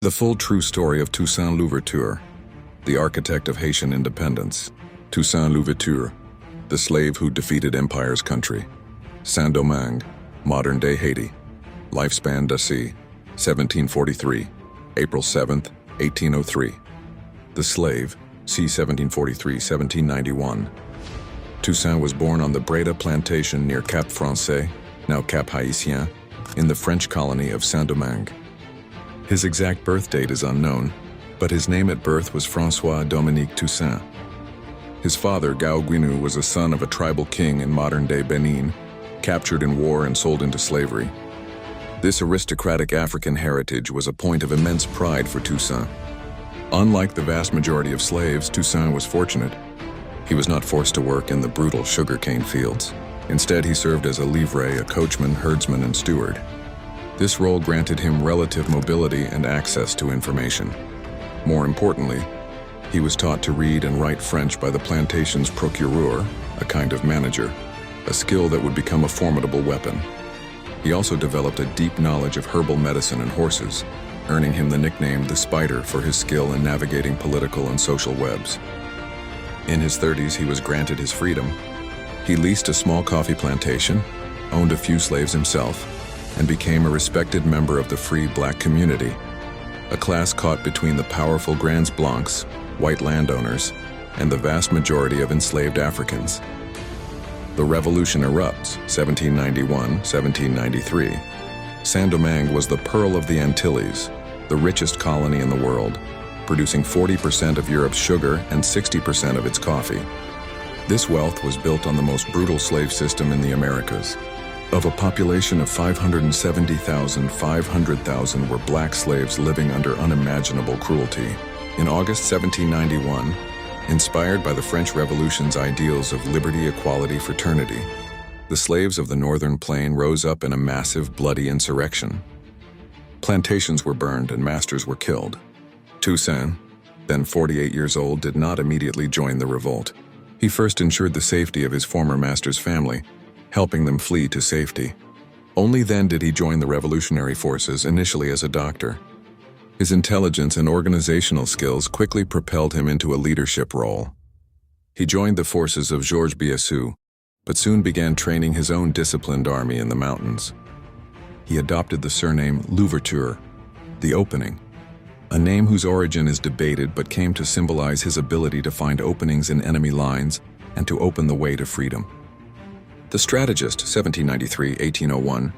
The full true story of Toussaint Louverture, the architect of Haitian independence. Toussaint Louverture, the slave who defeated empire's country. Saint-Domingue, modern-day Haiti. Lifespan d'Assy, 1743, April 7, 1803. The slave, c. 1743-1791. Toussaint was born on the Breda plantation near Cap Français, now Cap Haïtien, in the French colony of Saint-Domingue. His exact birth date is unknown, but his name at birth was François Dominique Toussaint. His father, Gao Guinou, was a son of a tribal king in modern-day Benin, captured in war and sold into slavery. This aristocratic African heritage was a point of immense pride for Toussaint. Unlike the vast majority of slaves, Toussaint was fortunate. He was not forced to work in the brutal sugarcane fields. Instead, he served as a livre, a coachman, herdsman, and steward. This role granted him relative mobility and access to information. More importantly, he was taught to read and write French by the plantation's procureur, a kind of manager, a skill that would become a formidable weapon. He also developed a deep knowledge of herbal medicine and horses, earning him the nickname the Spider for his skill in navigating political and social webs. In his 30s, he was granted his freedom. He leased a small coffee plantation, owned a few slaves himself, and became a respected member of the free black community, a class caught between the powerful Grands Blancs, white landowners, and the vast majority of enslaved Africans. The revolution erupts, 1791-1793. Saint-Domingue was the pearl of the Antilles, the richest colony in the world, producing 40% of Europe's sugar and 60% of its coffee. This wealth was built on the most brutal slave system in the Americas. Of a population of 570,000, 500,000 were black slaves living under unimaginable cruelty. In August 1791, inspired by the French Revolution's ideals of liberty, equality, fraternity, the slaves of the northern plain rose up in a massive, bloody insurrection. Plantations were burned and masters were killed. Toussaint, then 48 years old, did not immediately join the revolt. He first ensured the safety of his former master's family, helping them flee to safety. Only then did he join the revolutionary forces, initially as a doctor. His intelligence and organizational skills quickly propelled him into a leadership role. He joined the forces of Georges Biassou, but soon began training his own disciplined army in the mountains. He adopted the surname Louverture, the opening, a name whose origin is debated but came to symbolize his ability to find openings in enemy lines and to open the way to freedom. The strategist, 1793-1801,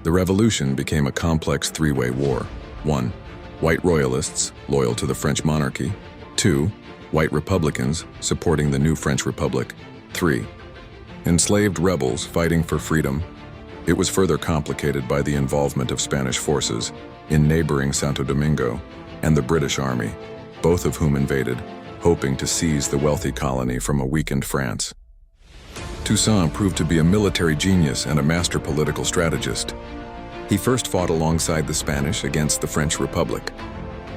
the revolution became a complex three-way war. 1. White royalists, loyal to the French monarchy. 2. White republicans, supporting the new French Republic. 3. Enslaved rebels fighting for freedom. It was further complicated by the involvement of Spanish forces in neighboring Santo Domingo and the British Army, both of whom invaded, hoping to seize the wealthy colony from a weakened France. Toussaint proved to be a military genius and a master political strategist. He first fought alongside the Spanish against the French Republic.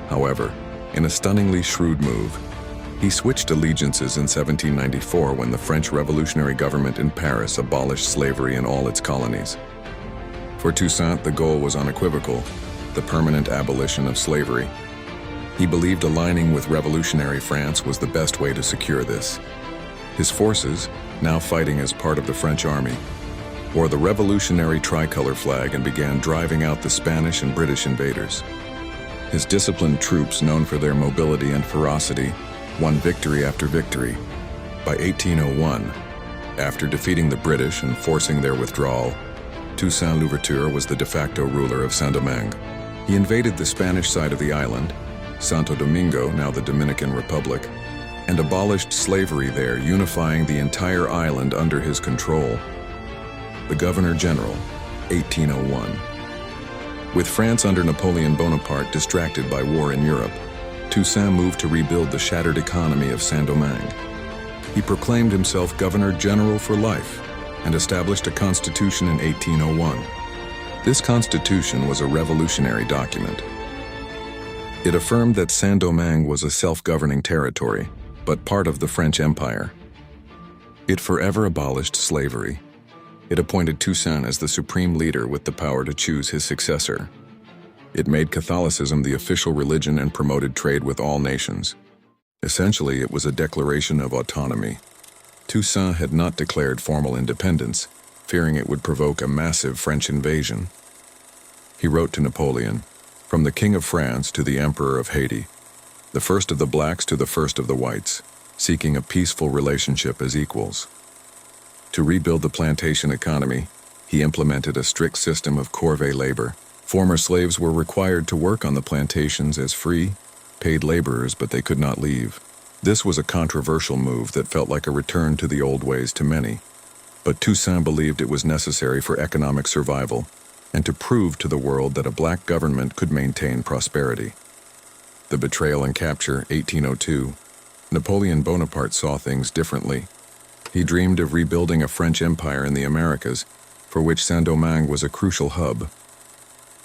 However, in a stunningly shrewd move, he switched allegiances in 1794 when the French revolutionary government in Paris abolished slavery in all its colonies. For Toussaint, the goal was unequivocal: the permanent abolition of slavery. He believed aligning with revolutionary France was the best way to secure this. His forces, now fighting as part of the French army, wore the revolutionary tricolor flag and began driving out the Spanish and British invaders. His disciplined troops, known for their mobility and ferocity, won victory after victory. By 1801, after defeating the British and forcing their withdrawal, Toussaint Louverture was the de facto ruler of Saint-Domingue. He invaded the Spanish side of the island, Santo Domingo, now the Dominican Republic, and abolished slavery there, unifying the entire island under his control. The Governor-General, 1801. With France under Napoleon Bonaparte distracted by war in Europe, Toussaint moved to rebuild the shattered economy of Saint-Domingue. He proclaimed himself Governor-General for life and established a constitution in 1801. This constitution was a revolutionary document. It affirmed that Saint-Domingue was a self-governing territory, but part of the French Empire. It forever abolished slavery. It appointed Toussaint as the supreme leader with the power to choose his successor. It made Catholicism the official religion and promoted trade with all nations. Essentially, it was a declaration of autonomy. Toussaint had not declared formal independence, fearing it would provoke a massive French invasion. He wrote to Napoleon, "From the King of France to the Emperor of Haiti, the first of the blacks to the first of the whites, seeking a peaceful relationship as equals." To rebuild the plantation economy, he implemented a strict system of corvée labor. Former slaves were required to work on the plantations as free, paid laborers, but they could not leave. This was a controversial move that felt like a return to the old ways to many. But Toussaint believed it was necessary for economic survival and to prove to the world that a black government could maintain prosperity. The betrayal and capture, 1802. Napoleon Bonaparte saw things differently. He dreamed of rebuilding a French empire in the Americas, for which Saint-Domingue was a crucial hub.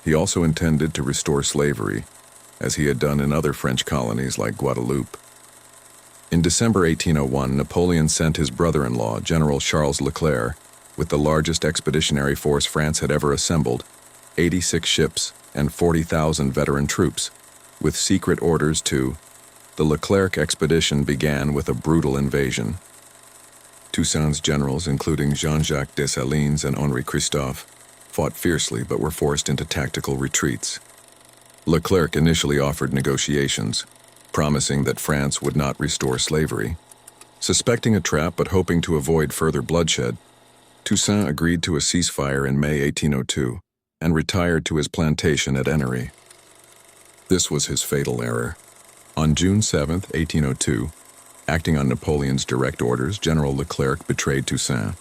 He also intended to restore slavery, as he had done in other French colonies like Guadeloupe. In December 1801, Napoleon sent his brother-in-law, General Charles Leclerc, with the largest expeditionary force France had ever assembled, 86 ships and 40,000 veteran troops, with secret orders to. The Leclerc expedition began with a brutal invasion. Toussaint's generals, including Jean-Jacques Dessalines and Henri Christophe, fought fiercely but were forced into tactical retreats. Leclerc initially offered negotiations, promising that France would not restore slavery. Suspecting a trap but hoping to avoid further bloodshed, Toussaint agreed to a ceasefire in May 1802 and retired to his plantation at Ennery. This was his fatal error. On June 7, 1802, acting on Napoleon's direct orders, General Leclerc betrayed Toussaint.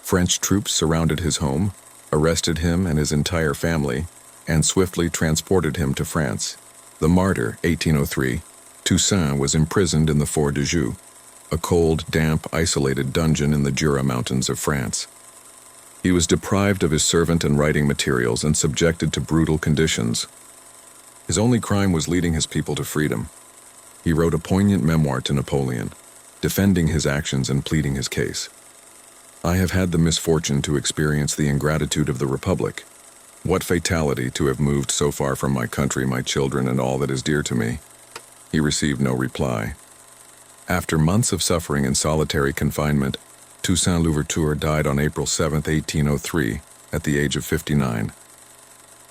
French troops surrounded his home, arrested him and his entire family, and swiftly transported him to France. The Martyr, 1803, Toussaint was imprisoned in the Fort de Joux, a cold, damp, isolated dungeon in the Jura Mountains of France. He was deprived of his servant and writing materials and subjected to brutal conditions. His only crime was leading his people to freedom. He wrote a poignant memoir to Napoleon, defending his actions and pleading his case. "I have had the misfortune to experience the ingratitude of the Republic. What fatality to have moved so far from my country, my children, and all that is dear to me." He received no reply. After months of suffering and solitary confinement, Toussaint Louverture died on April 7, 1803, at the age of 59.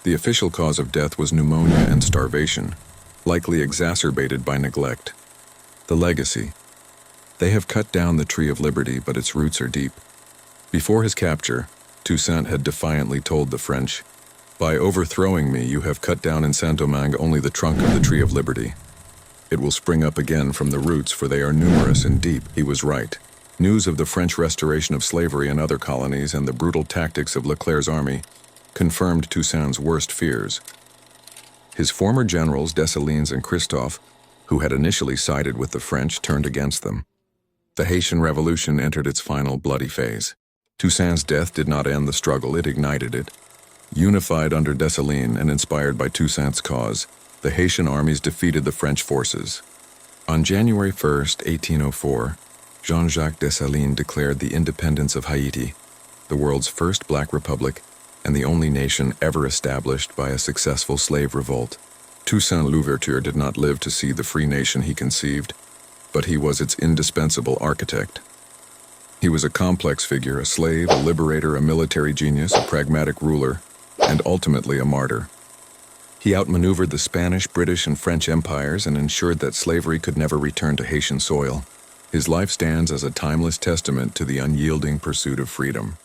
The official cause of death was pneumonia and starvation, likely exacerbated by neglect. The legacy. "They have cut down the tree of liberty, but its roots are deep." Before his capture, Toussaint had defiantly told the French, "By overthrowing me, you have cut down in Saint-Domingue only the trunk of the tree of liberty. It will spring up again from the roots, for they are numerous and deep." He was right. News of the French restoration of slavery in other colonies and the brutal tactics of Leclerc's army confirmed Toussaint's worst fears. His former generals, Dessalines and Christophe, who had initially sided with the French, turned against them. The Haitian Revolution entered its final bloody phase. Toussaint's death did not end the struggle, it ignited it. Unified under Dessalines and inspired by Toussaint's cause, the Haitian armies defeated the French forces. On January 1, 1804, Jean-Jacques Dessalines declared the independence of Haiti, the world's first black republic and the only nation ever established by a successful slave revolt. Toussaint Louverture did not live to see the free nation he conceived, but he was its indispensable architect. He was a complex figure, a slave, a liberator, a military genius, a pragmatic ruler, and ultimately a martyr. He outmaneuvered the Spanish, British, and French empires and ensured that slavery could never return to Haitian soil. His life stands as a timeless testament to the unyielding pursuit of freedom.